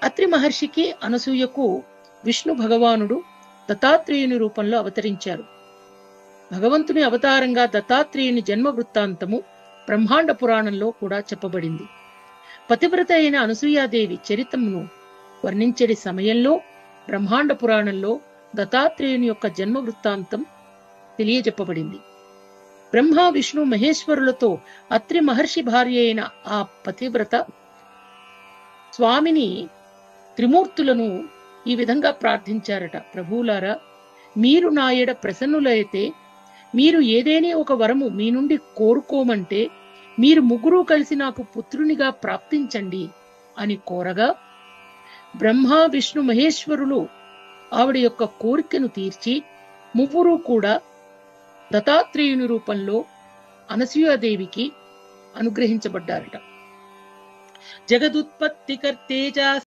అత్రి మహర్షికి అనసూయకు విష్ణు భగవానుడు దత్తాత్రేయుని రూపంలో అవతరించారు. భగవంతుని అవతారంగా దత్తాత్రేయుని జన్మ వృత్తాంతము బ్రహ్మాండ పురాణంలో కూడా చెప్పబడింది. పతివ్రత అయిన అనసూయాదేవి చరిత్రమును వర్ణించే సమయంలో బ్రహ్మాండ పురాణంలో దత్తాత్రేయుని యొక్క జన్మ వృత్తాంతం తెలియజెప్పబడింది. బ్రహ్మ విష్ణు మహేశ్వరులతో అత్రి మహర్షి భార్య అయిన ఆ పతివ్రత స్వామిని త్రిమూర్తులను ఈ విధంగా ప్రార్థించారట. ప్రభువులారా, మీరు నా ఎడ ప్రసన్నులైతే మీరు ఏదేని ఒక వరము మీ నుండి కోరుకోమంటే మీరు ముగ్గురు కలిసి నాకు పుత్రునిగా ప్రాప్తించండి అని కోరగా బ్రహ్మ విష్ణు మహేశ్వరులు ఆవిడ యొక్క కోరికను తీర్చి ముగ్గురు కూడా దత్తాత్రేయుని రూపంలో అనసూయాదేవికి అనుగ్రహించబడ్డారట. జగదుత్పత్తి కర్తేజ